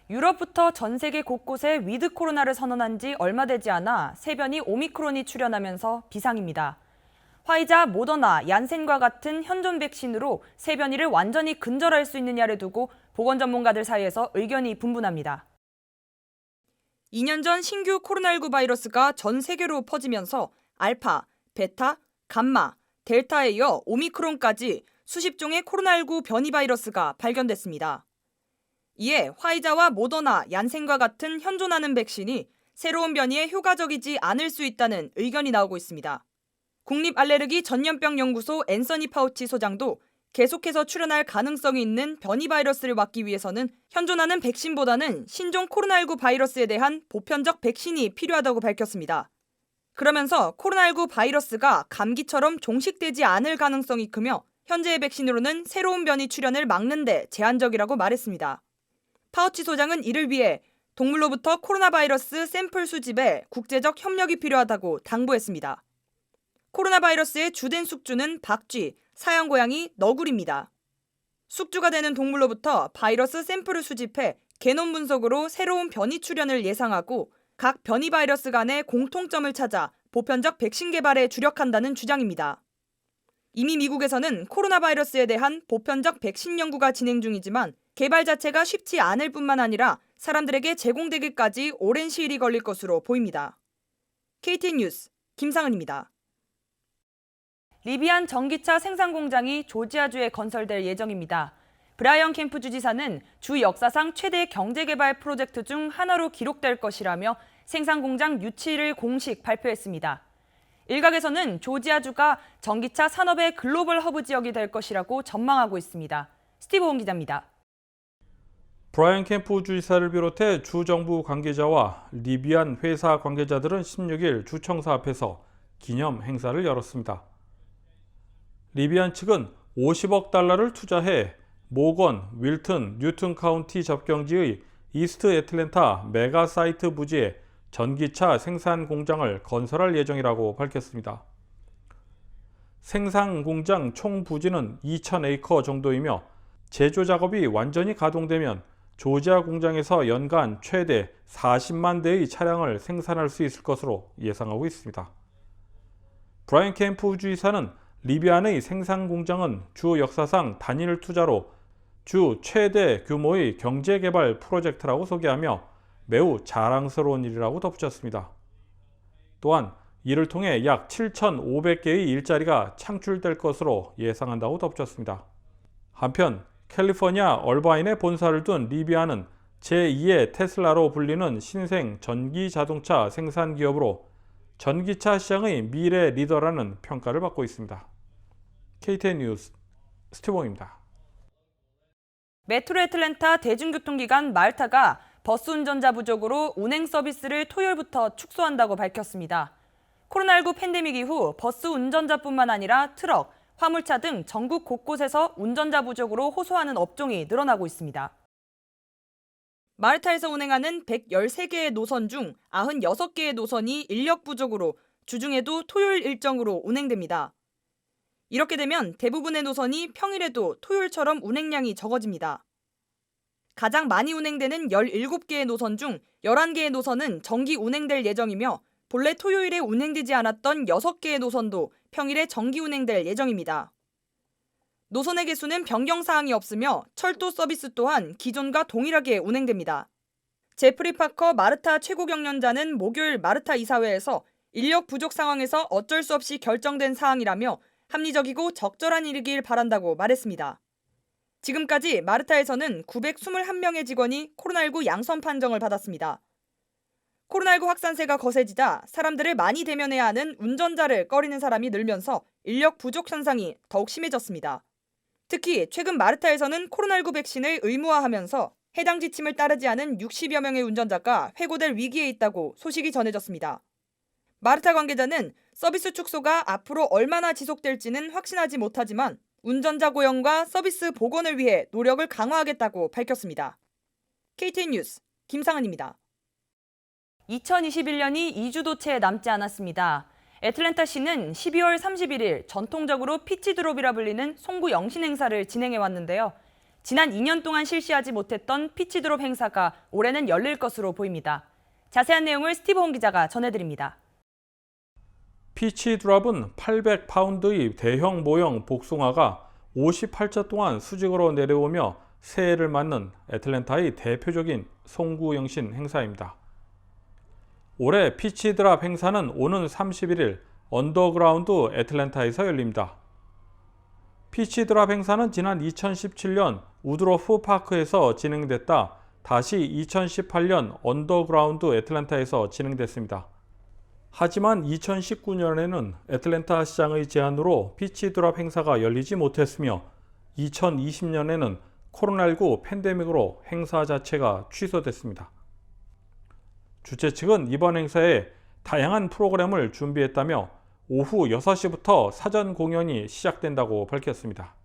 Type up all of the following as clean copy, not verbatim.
유럽부터 전 세계 곳곳에 위드 코로나를 선언한 지 얼마 되지 않아 세변이 오미크론이 출현하면서 비상입니다. 화이자, 모더나, 얀센과 같은 현존 백신으로 세변이를 완전히 근절할 수 있느냐를 두고 보건 전문가들 사이에서 의견이 분분합니다. 2년 전 신규 코로나19 바이러스가 전 세계로 퍼지면서 알파, 베타, 감마, 델타에 이어 오미크론까지 수십 종의 코로나19 변이 바이러스가 발견됐습니다. 이에 화이자와 모더나, 얀센과 같은 현존하는 백신이 새로운 변이에 효과적이지 않을 수 있다는 의견이 나오고 있습니다. 국립알레르기 전염병 연구소 앤서니 파우치 소장도 계속해서 출현할 가능성이 있는 변이 바이러스를 막기 위해서는 현존하는 백신보다는 신종 코로나19 바이러스에 대한 보편적 백신이 필요하다고 밝혔습니다. 그러면서 코로나19 바이러스가 감기처럼 종식되지 않을 가능성이 크며 현재의 백신으로는 새로운 변이 출현을 막는 데 제한적이라고 말했습니다. 파우치 소장은 이를 위해 동물로부터 코로나 바이러스 샘플 수집에 국제적 협력이 필요하다고 당부했습니다. 코로나 바이러스의 주된 숙주는 박쥐, 사형고양이, 너구리입니다. 숙주가 되는 동물로부터 바이러스 샘플을 수집해 게놈 분석으로 새로운 변이 출현을 예상하고 각 변이 바이러스 간의 공통점을 찾아 보편적 백신 개발에 주력한다는 주장입니다. 이미 미국에서는 코로나 바이러스에 대한 보편적 백신 연구가 진행 중이지만 개발 자체가 쉽지 않을 뿐만 아니라 사람들에게 제공되기까지 오랜 시일이 걸릴 것으로 보입니다. KTN 뉴스 김상은입니다. 리비안 전기차 생산 공장이 조지아주에 건설될 예정입니다. 브라이언 캠프 주지사는 주 역사상 최대 경제개발 프로젝트 중 하나로 기록될 것이라며 생산 공장 유치를 공식 발표했습니다. 일각에서는 조지아주가 전기차 산업의 글로벌 허브 지역이 될 것이라고 전망하고 있습니다. 스티브 온 기자입니다. 브라이언 캠프 주지사를 비롯해 주 정부 관계자와 리비안 회사 관계자들은 16일 주청사 앞에서 기념 행사를 열었습니다. 리비안 측은 50억 달러를 투자해 모건, 윌튼, 뉴튼 카운티 접경지의 이스트 애틀랜타 메가 사이트 부지에 전기차 생산 공장을 건설할 예정이라고 밝혔습니다. 생산 공장 총 부지는 2,000에이커 정도이며 제조 작업이 완전히 가동되면 조지아 공장에서 연간 최대 40만 대의 차량을 생산할 수 있을 것으로 예상하고 있습니다. 브라이언 캠프 주지사는 리비안의 생산 공장은 주 역사상 단일 투자로 주 최대 규모의 경제개발 프로젝트라고 소개하며 매우 자랑스러운 일이라고 덧붙였습니다. 또한 이를 통해 약 7,500개의 일자리가 창출될 것으로 예상한다고 덧붙였습니다. 한편 캘리포니아 얼바인에 본사를 둔 리비안은 제2의 테슬라로 불리는 신생 전기 자동차 생산 기업으로 전기차 시장의 미래 리더라는 평가를 받고 있습니다. KTN 뉴스 스티브입니다. 메트로 애틀랜타 대중교통기관 말타가 버스 운전자 부족으로 운행 서비스를 토요일부터 축소한다고 밝혔습니다. 코로나19 팬데믹 이후 버스 운전자뿐만 아니라 트럭, 화물차 등 전국 곳곳에서 운전자 부족으로 호소하는 업종이 늘어나고 있습니다. 마르타에서 운행하는 113개의 노선 중 96개의 노선이 인력 부족으로 주중에도 토요일 일정으로 운행됩니다. 이렇게 되면 대부분의 노선이 평일에도 토요일처럼 운행량이 적어집니다. 가장 많이 운행되는 17개의 노선 중 11개의 노선은 정기 운행될 예정이며 본래 토요일에 운행되지 않았던 6개의 노선도 평일에 정기 운행될 예정입니다. 노선의 개수는 변경 사항이 없으며 철도 서비스 또한 기존과 동일하게 운행됩니다. 제프리 파커 마르타 최고 경영자는 목요일 마르타 이사회에서 인력 부족 상황에서 어쩔 수 없이 결정된 사항이라며 합리적이고 적절한 일이길 바란다고 말했습니다. 지금까지 마르타에서는 921명의 직원이 코로나19 양성 판정을 받았습니다. 코로나19 확산세가 거세지자 사람들을 많이 대면해야 하는 운전자를 꺼리는 사람이 늘면서 인력 부족 현상이 더욱 심해졌습니다. 특히 최근 마르타에서는 코로나19 백신을 의무화하면서 해당 지침을 따르지 않은 60여 명의 운전자가 해고될 위기에 있다고 소식이 전해졌습니다. 마르타 관계자는 서비스 축소가 앞으로 얼마나 지속될지는 확신하지 못하지만 운전자 고용과 서비스 복원을 위해 노력을 강화하겠다고 밝혔습니다. KTN 뉴스 김상은입니다. 2021년이 2주도 채 남지 않았습니다. 애틀랜타시는 12월 31일 전통적으로 피치 드롭이라 불리는 송구 영신 행사를 진행해 왔는데요. 지난 2년 동안 실시하지 못했던 피치드롭 행사가 올해는 열릴 것으로 보입니다. 자세한 내용을 스티브 홍 기자가 전해드립니다. 피치 드랍은 800파운드의 대형 모형 복숭아가 58차 동안 수직으로 내려오며 새해를 맞는 애틀랜타의 대표적인 송구영신 행사입니다. 올해 피치 드랍 행사는 오는 31일 언더그라운드 애틀랜타에서 열립니다. 피치 드랍 행사는 지난 2017년 우드로프 파크에서 진행됐다 다시 2018년 언더그라운드 애틀랜타에서 진행됐습니다. 하지만 2019년에는 애틀랜타 시장의 제안으로 피치 드랍 행사가 열리지 못했으며 2020년에는 코로나19 팬데믹으로 행사 자체가 취소됐습니다. 주최 측은 이번 행사에 다양한 프로그램을 준비했다며 오후 6시부터 사전 공연이 시작된다고 밝혔습니다.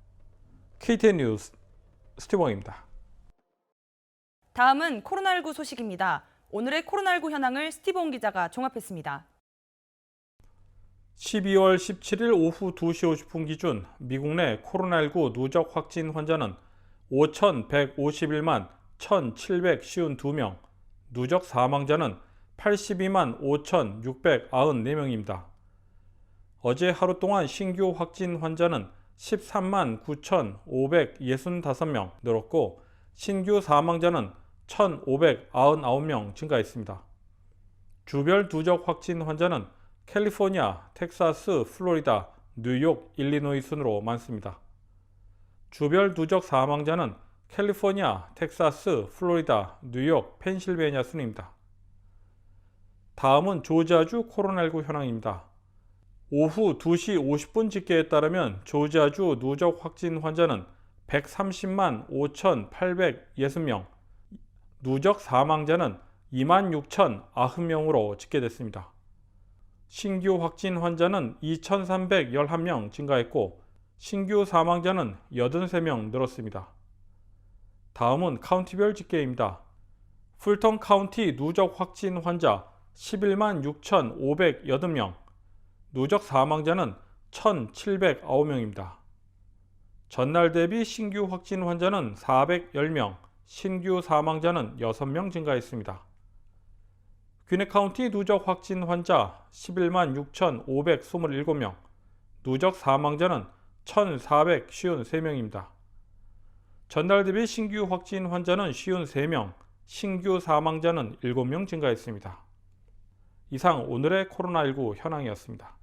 KTN 뉴스 스티브입니다. 다음은 코로나19 소식입니다. 오늘의 코로나19 현황을 스티브 홍 기자가 종합했습니다. 12월 17일 오후 2시 50분 기준 미국 내 코로나19 누적 확진 환자는 5,151만 1,752명, 누적 사망자는 82만 5,694명입니다. 어제 하루 동안 신규 확진 환자는 13만 9,565명 늘었고 신규 사망자는 1,599명 증가했습니다. 주별 누적 확진 환자는 캘리포니아, 텍사스, 플로리다, 뉴욕, 일리노이 순으로 많습니다. 주별 누적 사망자는 캘리포니아, 텍사스, 플로리다, 뉴욕, 펜실베니아 순입니다. 다음은 조지아주 코로나19 현황입니다. 오후 2시 50분 집계에 따르면 조지아주 누적 확진 환자는 130만 5,860명, 누적 사망자는 26,090명으로 집계됐습니다. 신규 확진 환자는 2,311명 증가했고 신규 사망자는 83명 늘었습니다. 다음은 카운티별 집계입니다. 풀턴 카운티 누적 확진 환자 11만 6,580명, 누적 사망자는 1,709명입니다. 전날 대비 신규 확진 환자는 410명, 신규 사망자는 6명 증가했습니다. 귀네 카운티 누적 확진 환자 11만 6,527명, 누적 사망자는 1,453명입니다. 전날 대비 신규 확진 환자는 53명, 신규 사망자는 7명 증가했습니다. 이상 오늘의 코로나19 현황이었습니다.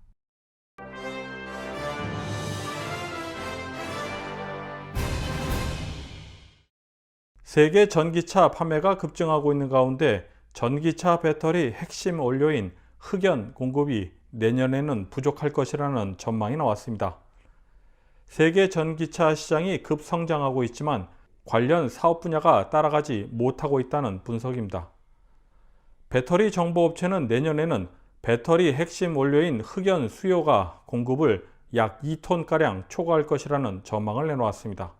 세계 전기차 판매가 급증하고 있는 가운데 전기차 배터리 핵심 원료인 흑연 공급이 내년에는 부족할 것이라는 전망이 나왔습니다. 세계 전기차 시장이 급성장하고 있지만 관련 사업 분야가 따라가지 못하고 있다는 분석입니다. 배터리 정보업체는 내년에는 배터리 핵심 원료인 흑연 수요가 공급을 약 2톤가량 초과할 것이라는 전망을 내놓았습니다.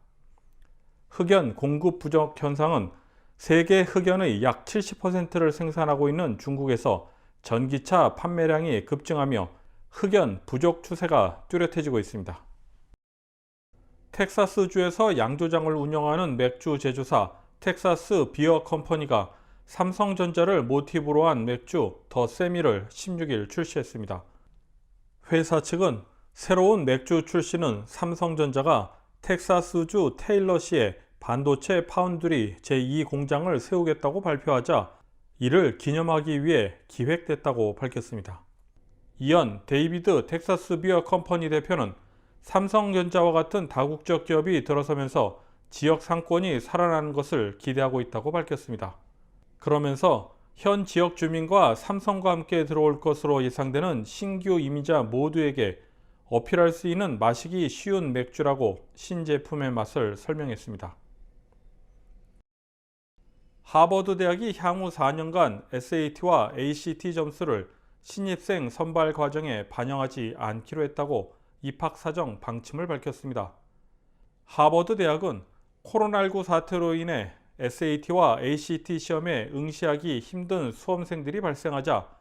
흑연 공급 부족 현상은 세계 흑연의 약 70%를 생산하고 있는 중국에서 전기차 판매량이 급증하며 흑연 부족 추세가 뚜렷해지고 있습니다. 텍사스주에서 양조장을 운영하는 맥주 제조사 텍사스 비어 컴퍼니가 삼성전자를 모티브로 한 맥주 더 세미를 16일 출시했습니다. 회사 측은 새로운 맥주 출시는 삼성전자가 텍사스주 테일러시에 반도체 파운드리 제2공장을 세우겠다고 발표하자 이를 기념하기 위해 기획됐다고 밝혔습니다. 이언 데이비드 텍사스 비어 컴퍼니 대표는 삼성전자와 같은 다국적 기업이 들어서면서 지역 상권이 살아나는 것을 기대하고 있다고 밝혔습니다. 그러면서 현 지역 주민과 삼성과 함께 들어올 것으로 예상되는 신규 이민자 모두에게 어필할 수 있는 마시기 쉬운 맥주라고 신제품의 맛을 설명했습니다. 하버드 대학이 향후 4년간 SAT와 ACT 점수를 신입생 선발 과정에 반영하지 않기로 했다고 입학사정 방침을 밝혔습니다. 하버드 대학은 코로나19 사태로 인해 SAT와 ACT 시험에 응시하기 힘든 수험생들이 발생하자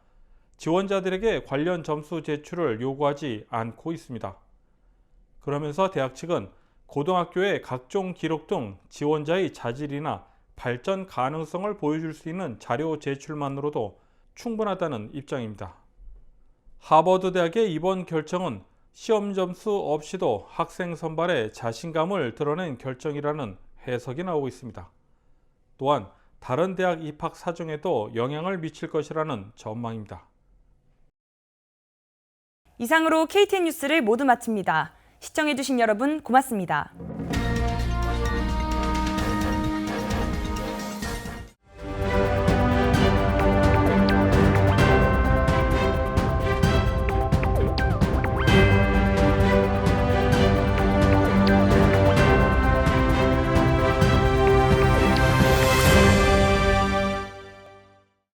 지원자들에게 관련 점수 제출을 요구하지 않고 있습니다. 그러면서 대학 측은 고등학교의 각종 기록 등 지원자의 자질이나 발전 가능성을 보여줄 수 있는 자료 제출만으로도 충분하다는 입장입니다. 하버드 대학의 이번 결정은 시험 점수 없이도 학생 선발에 자신감을 드러낸 결정이라는 해석이 나오고 있습니다. 또한 다른 대학 입학 사정에도 영향을 미칠 것이라는 전망입니다. 이상으로 KTN 뉴스를 모두 마칩니다. 시청해주신 여러분 고맙습니다.